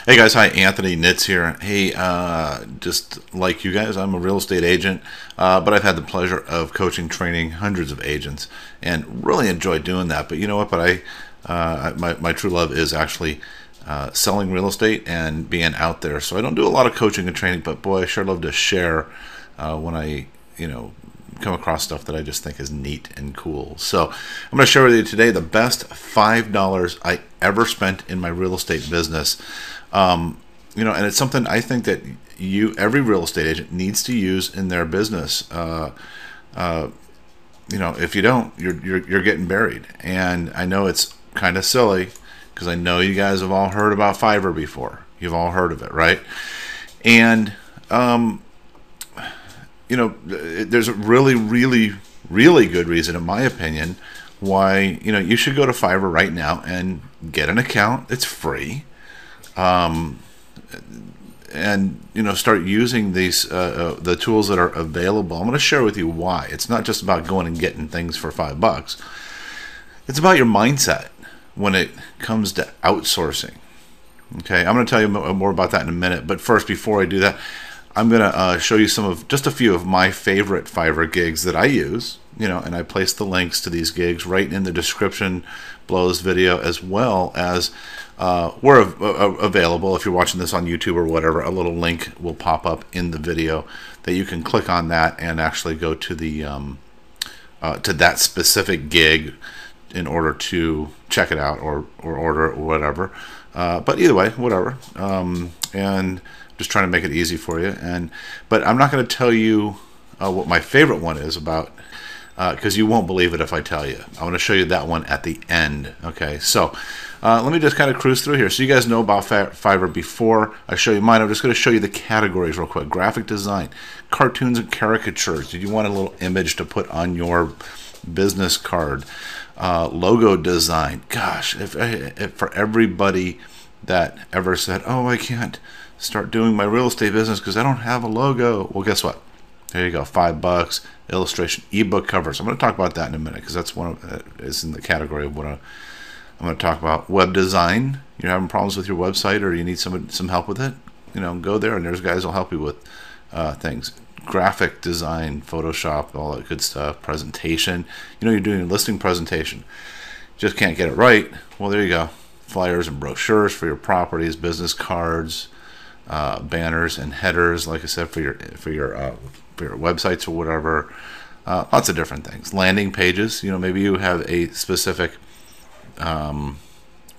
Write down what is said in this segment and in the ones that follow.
Hey guys, hi, Anthony Nitz here. Hey, just like you guys, I'm a real estate agent, but I've had the pleasure of coaching, training hundreds of agents, and really enjoy doing that. But you know what? My true love is actually selling real estate and being out there. So I don't do a lot of coaching and training, but boy, I sure love to share when I, come across stuff that I just think is neat and cool. So I'm going to share with you today the best $5 I ever spent in my real estate business. And it's something I think that every real estate agent needs to use in their business. If you don't, you're getting buried. And I know it's kind of silly because I know you guys have all heard about Fiverr before. You've all heard of it, right? And there's a really, really, really good reason, in my opinion, why you should go to Fiverr right now and get an account. It's free. And start using these the tools that are available. I'm going to share with you why. It's not just about going and getting things for $5. It's about your mindset when it comes to outsourcing. Okay, I'm going to tell you more about that in a minute. But first, before I do that, I'm going to show you just a few of my favorite Fiverr gigs that I use. And I place the links to these gigs right in the description below this video, as well as we're available. If you're watching this on YouTube or whatever, a little link will pop up in the video that you can click on that and actually go to the to that specific gig in order to check it out or order it or whatever. But either way, whatever. And just trying to make it easy for you. But I'm not going to tell you what my favorite one is about, because you won't believe it if I tell you. I want to show you that one at the end. Okay, so let me just kind of cruise through here. So you guys know about Fiverr. Before I show you mine, I'm just going to show you the categories real quick. Graphic design, cartoons and caricatures. Did you want a little image to put on your business card? Logo design. Gosh, if for everybody that ever said, oh, I can't start doing my real estate business because I don't have a logo. Well, guess what? There you go, $5. Illustration, ebook covers. I'm going to talk about that in a minute because that's is in the category of what I'm going to talk about. Web design. You're having problems with your website or you need some help with it. Go there and there's guys who'll help you with things. Graphic design, Photoshop, all that good stuff. Presentation. You're doing a listing presentation. Just can't get it right. Well, there you go. Flyers and brochures for your properties, business cards, banners and headers, like I said, for your websites or whatever. Lots of different things. Landing pages. Maybe you have a specific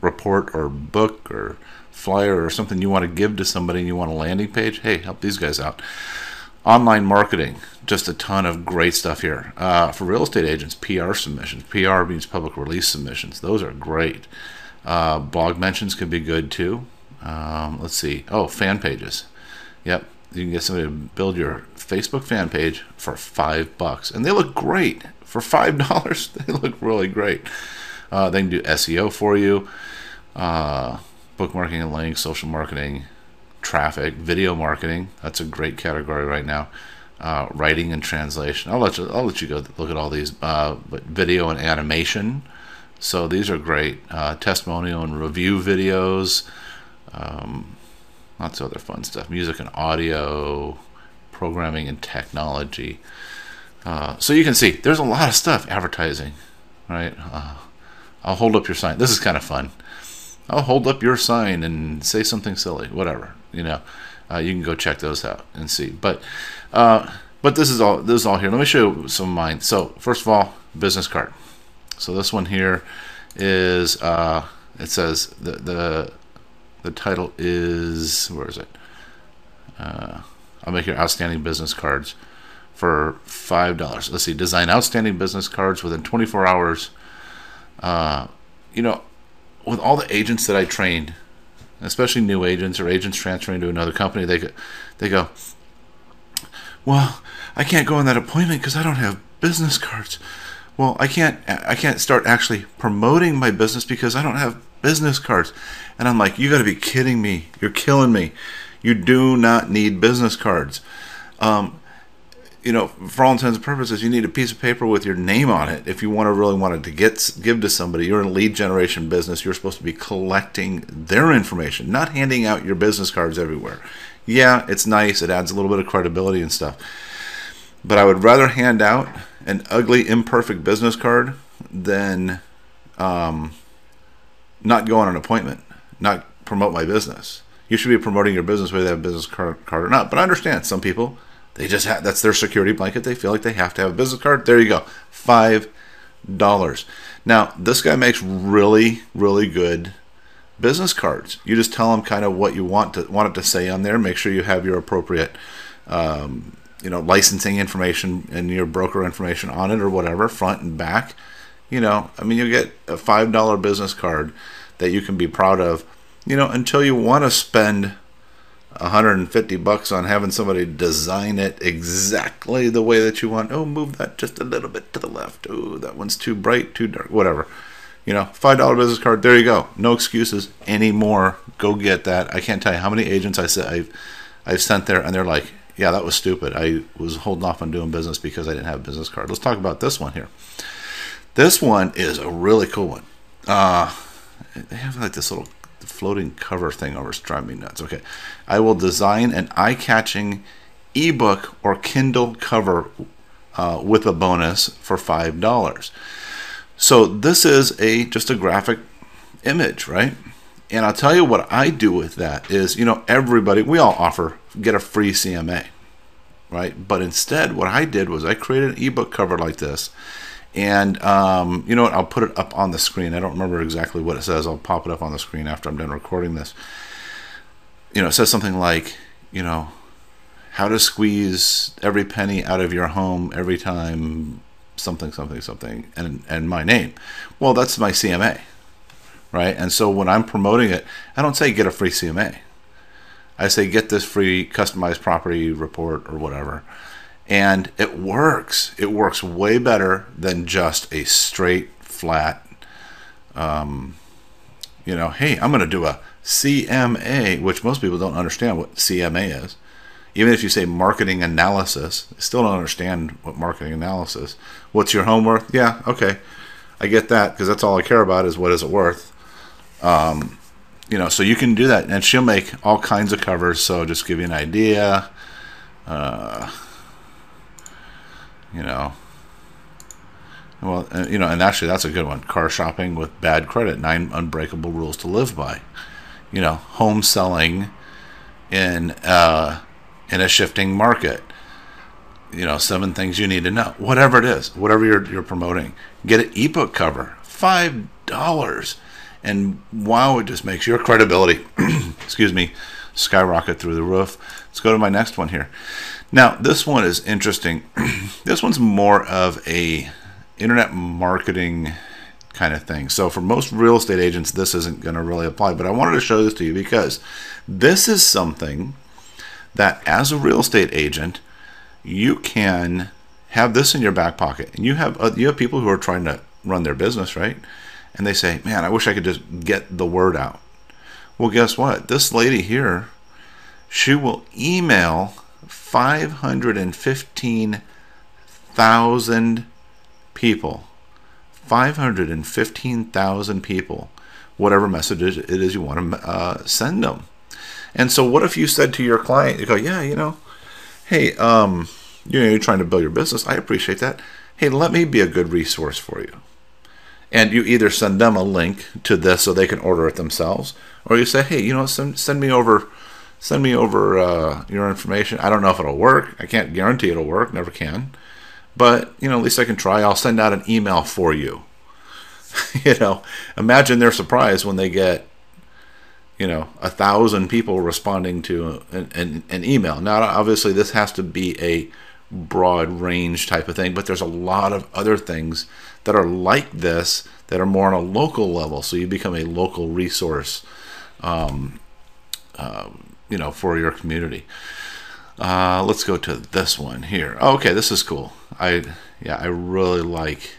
report or book or flyer or something you want to give to somebody and you want a landing page. Hey, help these guys out. Online marketing. Just a ton of great stuff here. For real estate agents, PR submissions. PR means public release submissions. Those are great. Blog mentions can be good too. Let's see. Oh, fan pages. Yep. You can get somebody to build your Facebook fan page for $5, and they look great for $5. They look really great. They can do SEO for you, book marketing and links, social marketing, traffic, video marketing. That's a great category right now. Writing and translation. I'll let you go look at all these. But video and animation. So these are great. Testimonial and review videos. Lots of other fun stuff. Music and audio, programming and technology. So you can see there's a lot of stuff. Advertising, right? I'll hold up your sign. This is kind of fun. I'll hold up your sign and say something silly, whatever. You can go check those out and see. But this is all here. Let me show you some of mine. So first of all, business card. So this one here is it says the title is, where is it? I'll make your outstanding business cards for $5. Let's see, design outstanding business cards within 24 hours. With all the agents that I trained, especially new agents or agents transferring to another company, they go, well, I can't go on that appointment because I don't have business cards. Well, I can't start actually promoting my business because I don't have business cards. And I'm like, you got to be kidding me. You're killing me. You do not need business cards. for all intents and purposes, you need a piece of paper with your name on it if you really want it to give to somebody. You're in a lead generation business. You're supposed to be collecting their information, not handing out your business cards everywhere. Yeah, it's nice. It adds a little bit of credibility and stuff. But I would rather hand out an ugly, imperfect business card than not go on an appointment, not promote my business. You should be promoting your business whether they have a business card or not. But I understand some people, they just have, that's their security blanket. They feel like they have to have a business card. There you go, $5. Now, this guy makes really, really good business cards. You just tell them kind of what you want it to say on there. Make sure you have your appropriate, licensing information and your broker information on it or whatever, front and back. You get a $5 business card that you can be proud of, until you want to spend $150 on having somebody design it exactly the way that you want. Oh, move that just a little bit to the left. Oh, that one's too bright, too dark, whatever. $5 business card. There you go. No excuses anymore. Go get that. I can't tell you how many agents I've sent there, and they're like, yeah, that was stupid. I was holding off on doing business because I didn't have a business card. Let's talk about this one here. This one is a really cool one. They have like this little floating cover thing over. It's driving me nuts. Okay. I will design an eye-catching ebook or Kindle cover with a bonus for $5. So this is just a graphic image, right? And I'll tell you what I do with that is, everybody, we all get a free CMA, right? But instead, what I did was I created an ebook cover like this. And you know what? I'll put it up on the screen. I don't remember exactly what it says. I'll pop it up on the screen after I'm done recording this. It says something like, how to squeeze every penny out of your home every time something, something, something, and my name. Well, that's my CMA, right? And so when I'm promoting it, I don't say get a free CMA. I say get this free customized property report or whatever. And it works. It works way better than just a straight, flat, hey, I'm going to do a CMA, which most people don't understand what CMA is. Even if you say marketing analysis, they still don't understand what marketing analysis. What's your home worth? Yeah, okay. I get that because that's all I care about is what is it worth. So you can do that. And she'll make all kinds of covers. So just give you an idea. And actually that's a good one. Car shopping with bad credit, 9 unbreakable rules to live by. Home selling in a shifting market. 7 things you need to know. Whatever it is, whatever you're promoting, get an ebook cover, $5, and wow, it just makes your credibility, skyrocket through the roof. Let's go to my next one here. Now, this one is interesting. This one's more of a internet marketing kind of thing. So for most real estate agents, this isn't going to really apply, but I wanted to show this to you because this is something that as a real estate agent, you can have this in your back pocket. And you have people who are trying to run their business, right? And they say, man, I wish I could just get the word out. Well, guess what? This lady here, she will email 515,000 people. 515,000 people, whatever message it is you want to send them. And so what if you said to your client, you go, yeah, hey, you're trying to build your business. I appreciate that. Hey, let me be a good resource for you. And you either send them a link to this so they can order it themselves, or you say, hey, send me over your information. I don't know if it'll work. I can't guarantee it'll work. Never can. But, at least I can try. I'll send out an email for you. Imagine their surprise when they get, 1,000 people responding to an email. Now, obviously, this has to be a broad range type of thing, but there's a lot of other things that are like this that are more on a local level. So you become a local resource, for your community. Let's go to this one here. Oh, okay, this is cool. I really like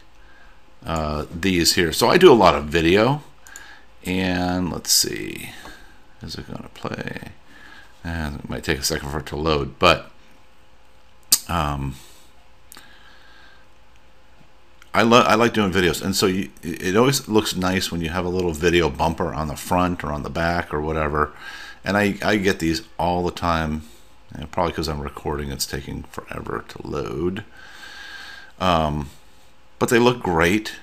these here. So I do a lot of video, and let's see, is it going to play? And it might take a second for it to load, but I like doing videos, and so it always looks nice when you have a little video bumper on the front or on the back or whatever. And I get these all the time, and probably because I'm recording, it's taking forever to load. But they look great.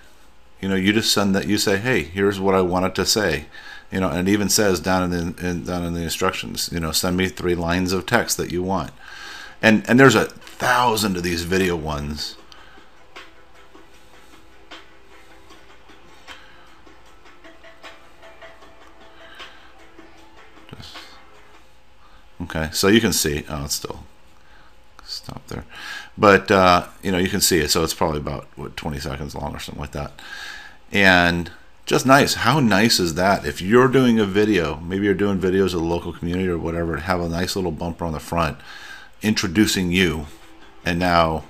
You just send that. You say, hey, here's what I want it to say. And it even says down in the instructions, send me 3 lines of text that you want. And there's 1,000 of these video ones. Okay, so you can see. Oh, it's still stop there, but you can see it. So it's probably about 20 seconds long or something like that. And just nice. How nice is that? If you're doing a video, maybe you're doing videos of the local community or whatever, have a nice little bumper on the front introducing you, and now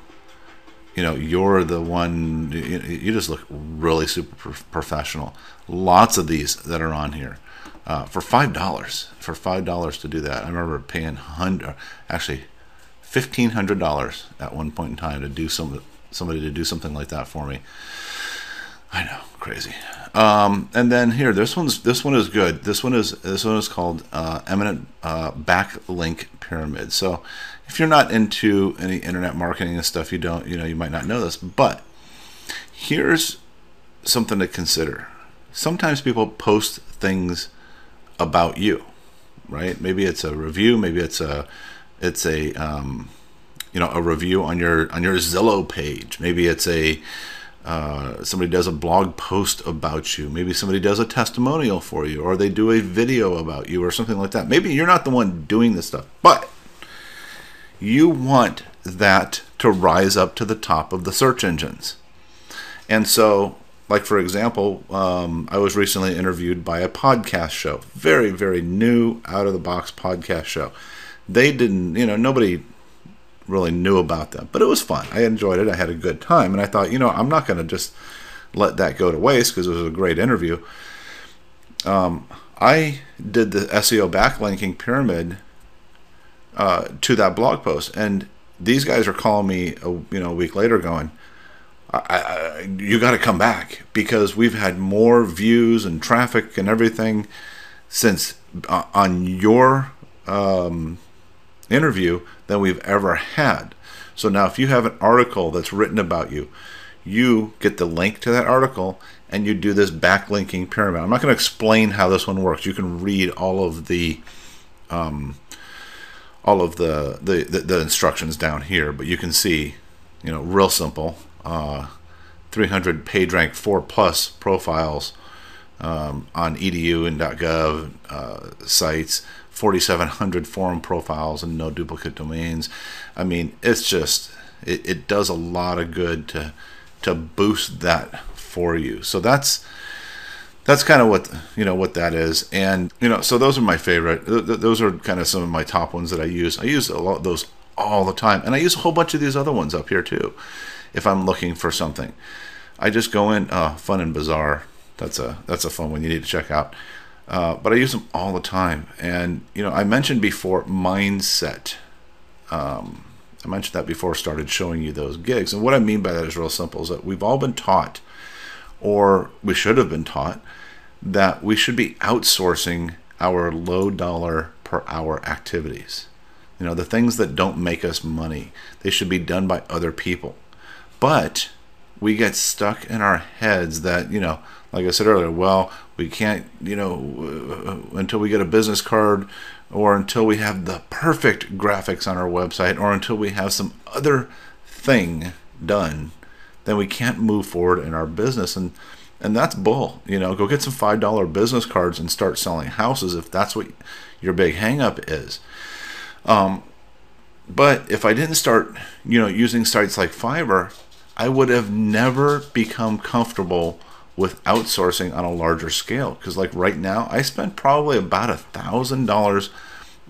you're the one. You just look really super professional. Lots of these that are on here. For $5, to do that. I remember paying $1,500 at one point in time to do somebody to do something like that for me. I know, crazy. And then here, this one is good. This one is called Eminent Backlink Pyramid. So if you're not into any internet marketing and stuff, you might not know this, but here's something to consider. Sometimes people post things about you, right? Maybe it's a review, maybe it's a review on your Zillow page. Maybe it's somebody does a blog post about you. Maybe somebody does a testimonial for you, or they do a video about you or something like that. Maybe you're not the one doing this stuff, but you want that to rise up to the top of the search engines. And so, like, for example, I was recently interviewed by a podcast show, very, very new, out-of-the-box podcast show. They didn't, nobody really knew about them, but it was fun. I enjoyed it. I had a good time, and I thought, I'm not going to just let that go to waste because it was a great interview. I did the SEO backlinking pyramid to that blog post, and these guys are calling me a week later going, you got to come back because we've had more views and traffic and everything since on your interview than we've ever had. So now if you have an article that's written about you, you get the link to that article and you do this backlinking pyramid. I'm not going to explain how this one works. You can read all of the instructions down here, but you can see, real simple. 300 PageRank 4+ profiles on edu and .gov sites, 4,700 forum profiles, and no duplicate domains. I mean, it's just it does a lot of good to boost that for you. So that's kind of what that is. And so those are my favorite. Those are kind of some of my top ones that I use. I use a lot of those all the time, and I use a whole bunch of these other ones up here too. If I'm looking for something, I just go in. Fun and Bizarre. That's a fun one you need to check out. But I use them all the time. And I mentioned before mindset. I mentioned that before I started showing you those gigs. And what I mean by that is real simple: is that we've all been taught, or we should have been taught, that we should be outsourcing our low dollar per hour activities. The things that don't make us money, they should be done by other people. But we get stuck in our heads that, like I said earlier, well, we can't, until we get a business card, or until we have the perfect graphics on our website, or until we have some other thing done, then we can't move forward in our business. And that's bull. Go get some $5 business cards and start selling houses if that's what your big hang up is. But if I didn't start, using sites like Fiverr, I would have never become comfortable with outsourcing on a larger scale. Because like right now, I spend probably about $1,000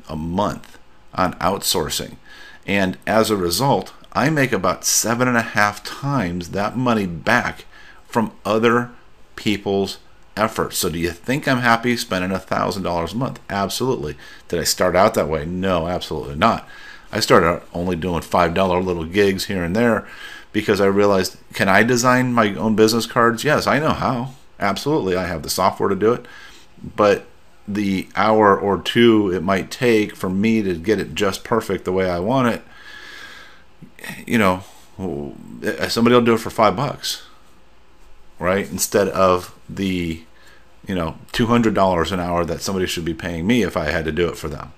a month on outsourcing. And as a result, I make about 7.5 times that money back from other people's efforts. So do you think I'm happy spending $1,000 a month? Absolutely. Did I start out that way? No, absolutely not. I started out only doing $5 little gigs here and there, because I realized, can I design my own business cards? Yes, I know how. Absolutely, I have the software to do it. But the hour or two it might take for me to get it just perfect the way I want it, you know, somebody will do it for $5, right? Instead of the, $200 an hour that somebody should be paying me if I had to do it for them.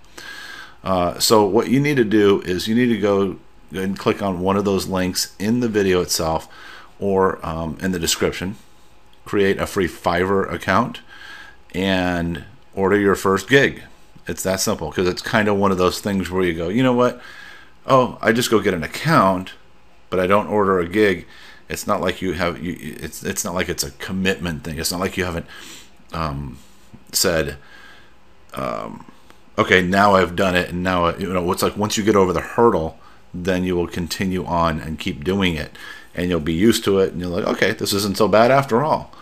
So what you need to do is you need to go and click on one of those links in the video itself or in the description. Create a free Fiverr account and order your first gig. It's that simple, because it's kind of one of those things where you go, you know what? Oh, I just go get an account, but I don't order a gig. It's not like it's not like it's a commitment thing. It's not like you haven't said, okay, now I've done it, and now it's like once you get over the hurdle, then you will continue on and keep doing it, and you'll be used to it, and you're like, okay, this isn't so bad after all.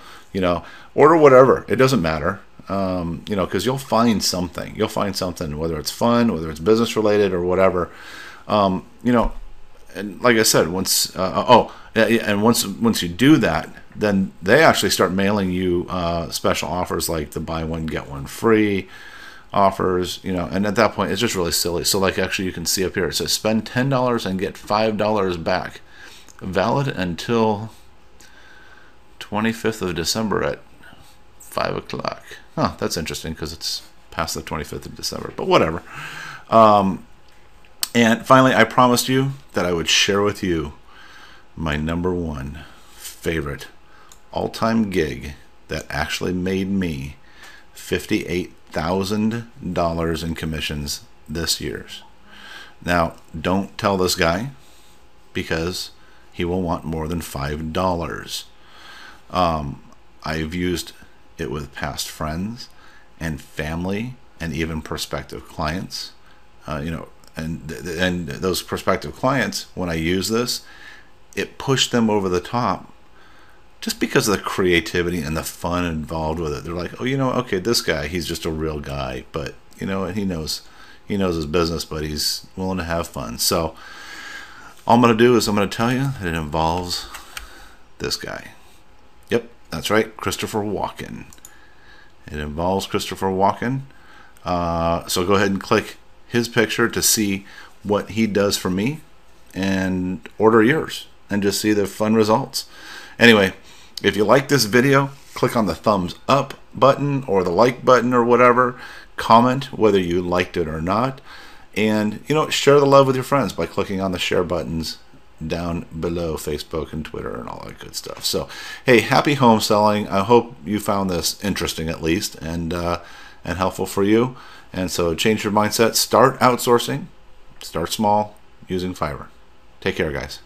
Order whatever. It doesn't matter. Because you'll find something. You'll find something, whether it's fun, whether it's business related, or whatever. And like I said, once you do that, then they actually start mailing you special offers like the buy one get one free offers. And at that point, it's just really silly. So like actually, you can see up here it says spend $10 and get $5 back, valid until 25th of December at 5 o'clock. Huh, that's interesting because it's past the 25th of December, but whatever. And finally, I promised you that I would share with you my number one favorite all-time gig that actually made me $58,000 in commissions this year. Now, don't tell this guy because he will want more than $5. I've used it with past friends and family and even prospective clients. And those prospective clients, when I use this, it pushed them over the top just because of the creativity and the fun involved with it. They're like, oh, okay, this guy, he's just a real guy, but he knows his business, but he's willing to have fun. So all I'm going to do is I'm going to tell you that it involves this guy. Yep, that's right, Christopher Walken. It involves Christopher Walken. So go ahead and click his picture to see what he does for me and order yours and just see the fun results. Anyway, if you like this video, click on the thumbs up button or the like button or whatever. Comment whether you liked it or not. And, share the love with your friends by clicking on the share buttons down below, Facebook and Twitter and all that good stuff. So, hey, happy home selling. I hope you found this interesting at least and helpful for you. And so change your mindset. Start outsourcing. Start small using Fiverr. Take care, guys.